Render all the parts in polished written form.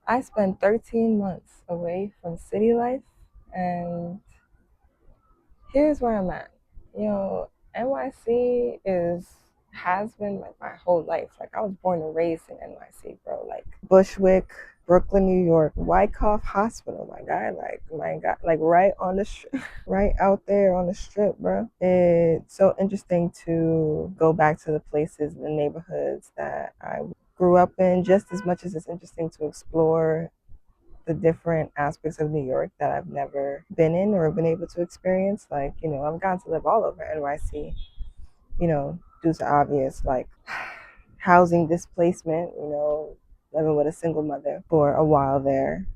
I spent 13 months away from city life, and here's where I'm at. NYC has been like my whole life. Like I was born and raised in NYC, bro. Like Bushwick, Brooklyn, New York, Wyckoff Hospital, my guy. Like my God, like right on the right out there on the strip, bro. It's so interesting to go back to the places, the neighborhoods that I grew up in, just as much as it's interesting to explore the different aspects of New York that I've never been in or been able to experience. Like, I've gotten to live all over NYC, due to obvious like housing displacement, living with a single mother for a while there.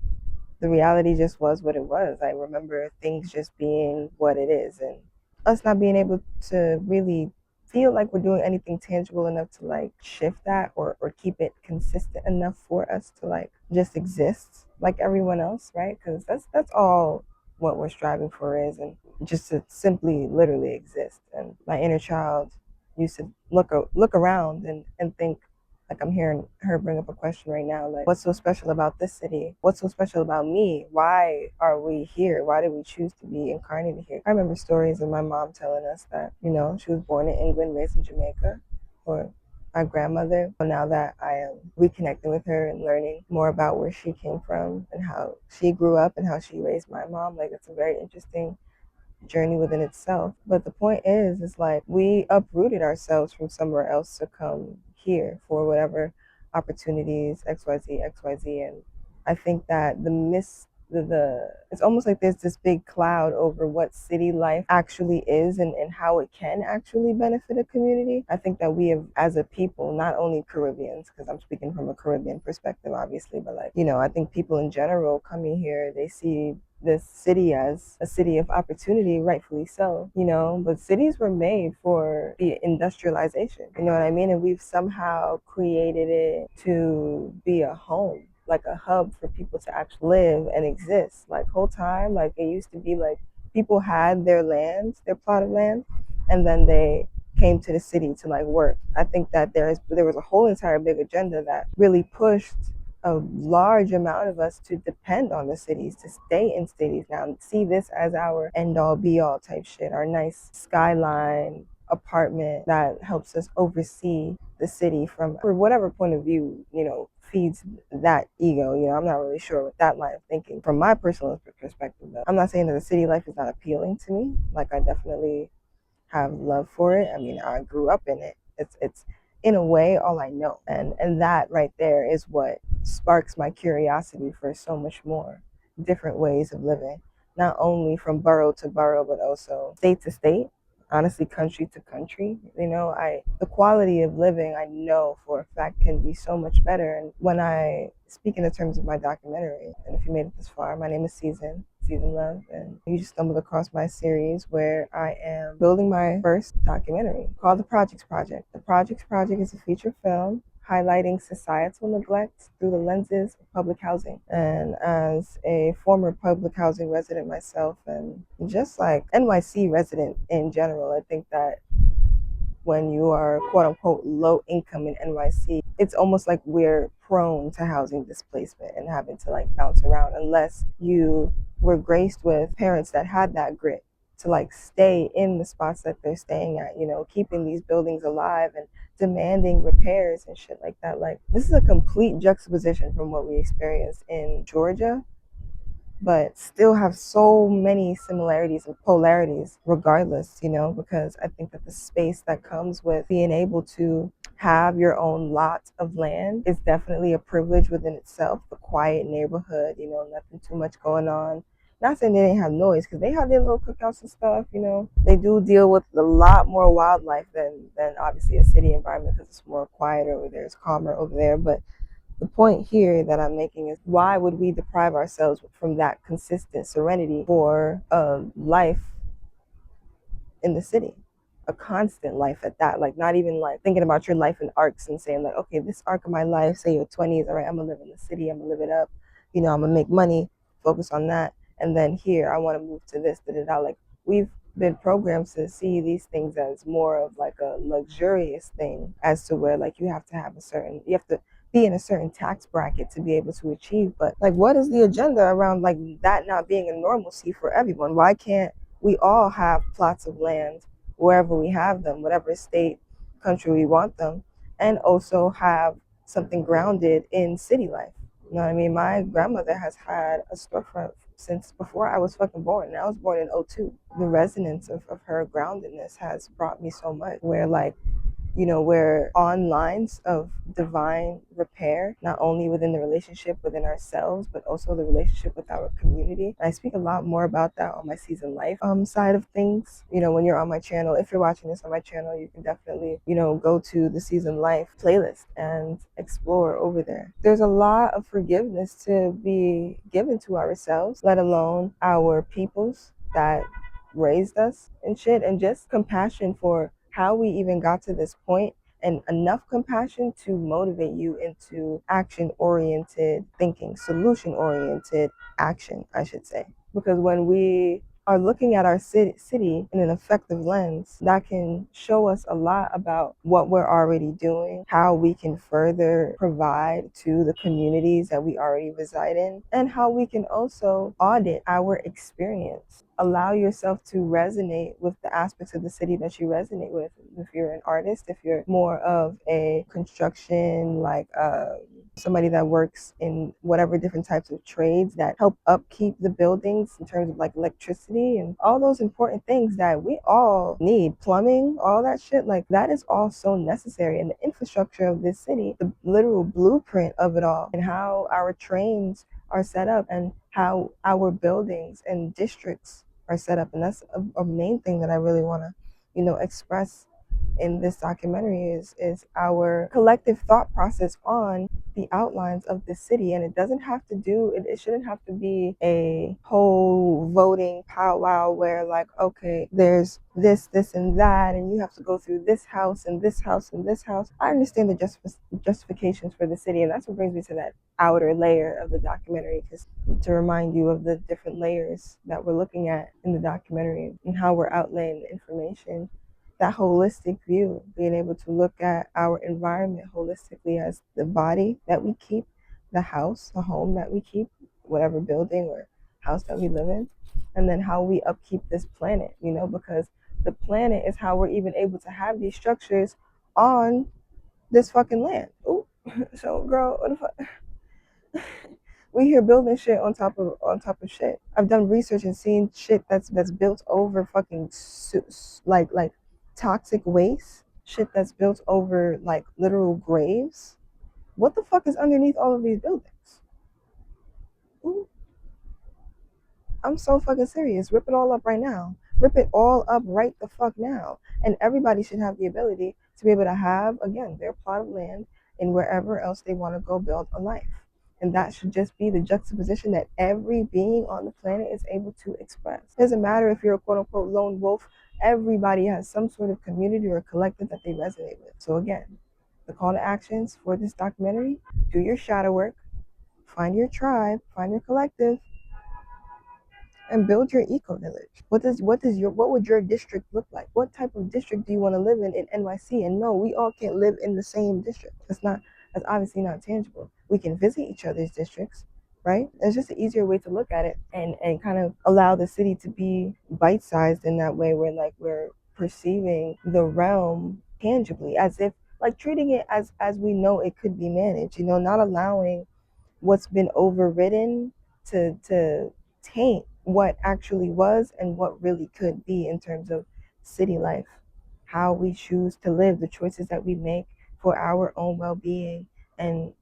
The reality just was what it was. I remember things just being what it is and us not being able to really feel like we're doing anything tangible enough to like shift that or keep it consistent enough for us to like just exist like everyone else, right? Because that's all what we're striving for is, and just to simply literally exist. And my inner child used to look around and think, like I'm hearing her bring up a question right now, like what's so special about this city? What's so special about me? Why are we here? Why did we choose to be incarnated here? I remember stories of my mom telling us that, she was born in England, raised in Jamaica, or my grandmother. Now that I am reconnecting with her and learning more about where she came from and how she grew up and how she raised my mom, like it's a very interesting journey within itself. But the point is like we uprooted ourselves from somewhere else to come here for whatever opportunities, XYZ, XYZ. And I think that the it's almost like there's this big cloud over what city life actually is, and how it can actually benefit a community. I think that we have, as a people, not only Caribbeans, because I'm speaking from a Caribbean perspective obviously, but like, I think people in general coming here, they see this city as a city of opportunity, rightfully so, but cities were made for the industrialization, you know what I mean? And we've somehow created it to be a home, like a hub for people to actually live and exist. Like whole time, like it used to be like people had their land, their plot of land, and then they came to the city to like work. I think that there was a whole entire big agenda that really pushed a large amount of us to depend on the cities, to stay in cities now and see this as our end all be all type shit, our nice skyline apartment that helps us oversee the city from for whatever point of view, feeds that ego. I'm not really sure with that line of thinking from my personal perspective though. I'm not saying that the city life is not appealing to me. Like I definitely have love for it. I mean, I grew up in it. It's in a way all I know, and that right there is what sparks my curiosity for so much more different ways of living, not only from borough to borough, but also state to state. Honestly, country to country, the quality of living I know for a fact can be so much better. And when I speak in the terms of my documentary, and if you made it this far, my name is Season Love, and you just stumbled across my series where I am building my first documentary called The Projects Project. The Projects Project is a feature film highlighting societal neglect through the lenses of public housing. And as a former public housing resident myself, and just like NYC resident in general, I think that when you are quote unquote low income in NYC, it's almost like we're prone to housing displacement and having to like bounce around unless you were graced with parents that had that grit to like stay in the spots that they're staying at, keeping these buildings alive and demanding repairs and shit like that. Like this is a complete juxtaposition from what we experienced in Georgia, but still have so many similarities and polarities regardless, because I think that the space that comes with being able to have your own lot of land is definitely a privilege within itself. The quiet neighborhood, nothing too much going on. Not saying they didn't have noise, because they have their little cookouts and stuff, They do deal with a lot more wildlife than obviously a city environment, because it's more quieter over there, it's calmer over there. But the point here that I'm making is, why would we deprive ourselves from that consistent serenity for a life in the city? A constant life at that, like not even like thinking about your life in arcs and saying like, okay, this arc of my life, say your 20s, all right, I'm gonna live in the city, I'm gonna live it up, I'm gonna make money, focus on that. And then here, I wanna move to this, da da da. Like we've been programmed to see these things as more of like a luxurious thing, as to where like you have to have you have to be in a certain tax bracket to be able to achieve. But like, what is the agenda around like that not being a normalcy for everyone? Why can't we all have plots of land wherever we have them, whatever state, country we want them, and also have something grounded in city life? You know what I mean? My grandmother has had a storefront since before I was fucking born. And I was born in '02. The resonance of her groundedness has brought me so much where like, you know, we're on lines of divine repair, not only within the relationship within ourselves, but also the relationship with our community. And I speak a lot more about that on my season life side of things. You know, when you're on my channel, if you're watching this on my channel, you can definitely, you know, go to the season life playlist and explore over there. There's a lot of forgiveness to be given to ourselves, let alone our peoples that raised us and shit, and just compassion for how we even got to this point, and enough compassion to motivate you into action oriented thinking, solution oriented action, I should say. Because when we are looking at our city in an effective lens, that can show us a lot about what we're already doing, how we can further provide to the communities that we already reside in, and how we can also audit our experience. Allow yourself to resonate with the aspects of the city that you resonate with. If you're an artist, if you're more of a construction, like somebody that works in whatever different types of trades that help upkeep the buildings in terms of like electricity and all those important things that we all need, plumbing, all that shit, like that is all so necessary. And the infrastructure of this city, the literal blueprint of it all, and how our trains are set up and how our buildings and districts are set up. And that's a main thing that I really want to, you know, express in this documentary is our collective thought process on the outlines of the city. And it doesn't have to do it shouldn't have to be a whole voting powwow where like, okay, there's this and that, and you have to go through this house and this house and this house. I understand the justifications for the city, and that's what brings me to that outer layer of the documentary, because to remind you of the different layers that we're looking at in the documentary and how we're outlaying the information. That holistic view, being able to look at our environment holistically as the body that we keep, the house, the home that we keep, whatever building or house that we live in, and then how we upkeep this planet, you know, because the planet is how we're even able to have these structures on this fucking land. Ooh, so girl, what the fuck? We here building shit on top of shit. I've done research and seen shit that's built over fucking like toxic waste, shit that's built over like literal graves. What the fuck is underneath all of these buildings? Ooh, I'm so fucking serious. Rip it all up right now. Rip it all up right the fuck now. And everybody should have the ability to be able to have, again, their plot of land in wherever else they want to go build a life. And that should just be the juxtaposition that every being on the planet is able to express. It doesn't matter if you're a quote unquote lone wolf, everybody has some sort of community or collective that they resonate with. So, again, the call to actions for this documentary: do your shadow work, find your tribe, find your collective, and build your eco village. What would your district look like? What type of district do you want to live in NYC? And no, we all can't live in the same district. That's obviously not tangible. We can visit each other's districts, right? It's just an easier way to look at it, and kind of allow the city to be bite-sized in that way, where like we're perceiving the realm tangibly, as if like treating it as we know it could be managed, you know, not allowing what's been overridden to taint what actually was and what really could be in terms of city life, how we choose to live, the choices that we make for our own well-being and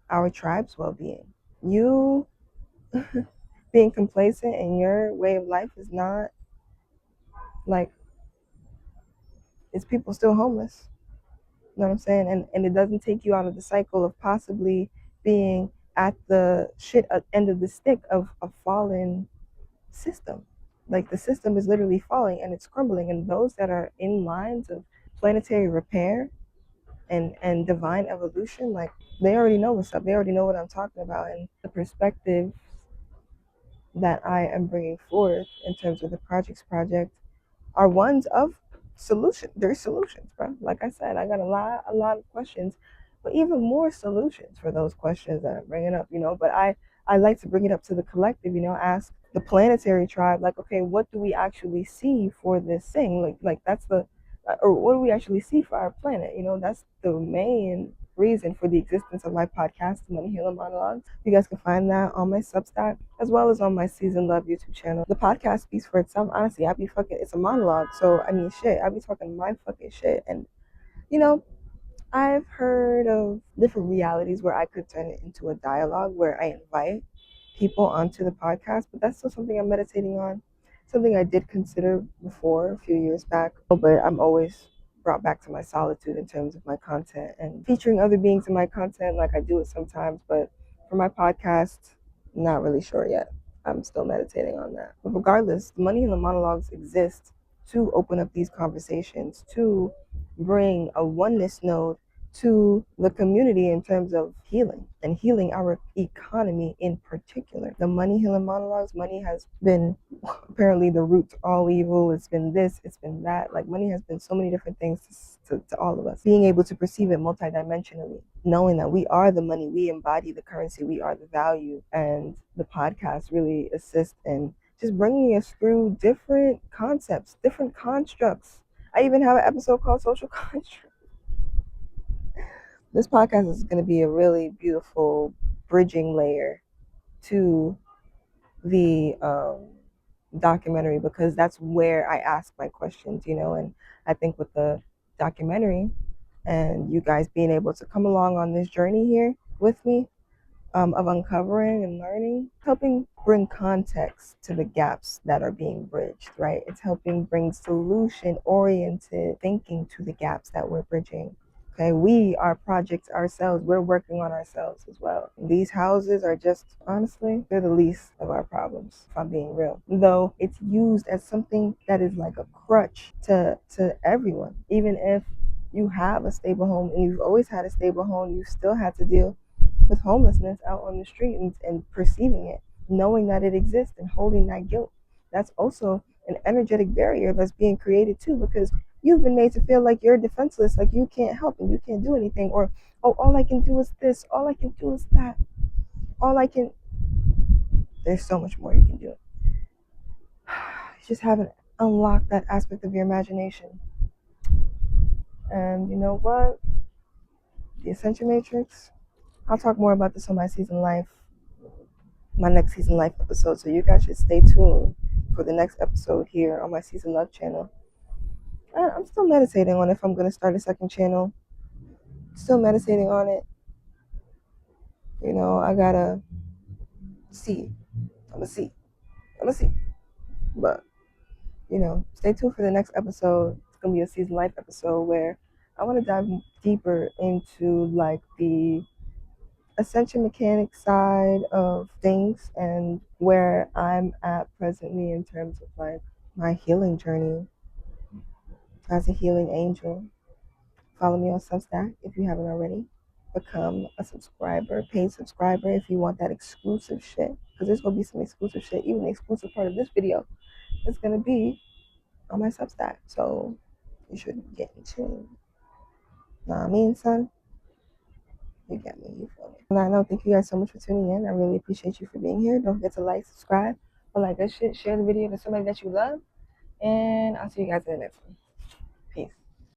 our tribe's well-being. You being complacent in your way of life is not like, it's people still homeless. You know what I'm saying? And it doesn't take you out of the cycle of possibly being at the shit end of the stick of a fallen system. Like the system is literally falling and it's crumbling. And those that are in lines of planetary repair and divine evolution, like they already know what's up. They already know what I'm talking about. And the perspectives that I am bringing forth in terms of the project are ones of solution. There's solutions, bro. Like I said, I got a lot of questions but even more solutions for those questions that I'm bringing up, But I like to bring it up to the collective, ask the planetary tribe, like, okay, what do we actually see for this thing? Like that's the, or what do we actually see for our planet? That's the main reason for the existence of my podcast, Money Healing Monologues. You guys can find that on my Substack as well as on my Season Love YouTube channel. The podcast speaks for itself. Honestly, it's a monologue. So, I mean, shit, I be talking my fucking shit. And, you know, I've heard of different realities where I could turn it into a dialogue where I invite people onto the podcast, but that's still something I'm meditating on. Something I did consider before a few years back, but I'm always brought back to my solitude in terms of my content and featuring other beings in my content. Like I do it sometimes, but for my podcast, not really sure yet. I'm still meditating on that. But regardless, the Money and the Monologues exist to open up these conversations, to bring a oneness node to the community in terms of healing and healing our economy in particular. The Money Healing Monologues, money has been apparently the root to all evil. It's been this, it's been that. Like money has been so many different things to all of us. Being able to perceive it multidimensionally, knowing that we are the money, we embody the currency, we are the value. And the podcast really assists in just bringing us through different concepts, different constructs. I even have an episode called Social Construct. This podcast is going to be a really beautiful bridging layer to the documentary because that's where I ask my questions, and I think with the documentary and you guys being able to come along on this journey here with me, of uncovering and learning, helping bring context to the gaps that are being bridged, right? It's helping bring solution oriented thinking to the gaps that we're bridging. Okay, we are projects ourselves. We're working on ourselves as well. These houses are just, honestly, they're the least of our problems, if I'm being real. Though it's used as something that is like a crutch to everyone. Even if you have a stable home and you've always had a stable home, you still had to deal with homelessness out on the street and perceiving it, knowing that it exists and holding that guilt. That's also an energetic barrier that's being created too, because you've been made to feel like you're defenseless, like you can't help and you can't do anything, or oh, all I can do is this, all I can do is that, all I can. There's so much more you can do. You just haven't unlocked that aspect of your imagination. And you know what? The Ascension Matrix. I'll talk more about this on my my next Season Life episode. So you guys should stay tuned for the next episode here on my Season Love channel. I'm still meditating on if I'm going to start a second channel. Still meditating on it. I gotta see. I'm gonna see. But, stay tuned for the next episode. It's gonna be a Season Life episode where I want to dive deeper into like the ascension mechanic side of things and where I'm at presently in terms of like my healing journey as a healing angel. Follow me on Substack if you haven't already. Become a subscriber, paid subscriber if you want that exclusive shit. Because there's gonna be some exclusive shit. Even the exclusive part of this video is gonna be on my Substack. So you should get in tune. Know what I mean, son? You get me, you feel me. And I know, thank you guys so much for tuning in. I really appreciate you for being here. Don't forget to like, subscribe, all that good shit. Share the video to somebody that you love. And I'll see you guys in the next one.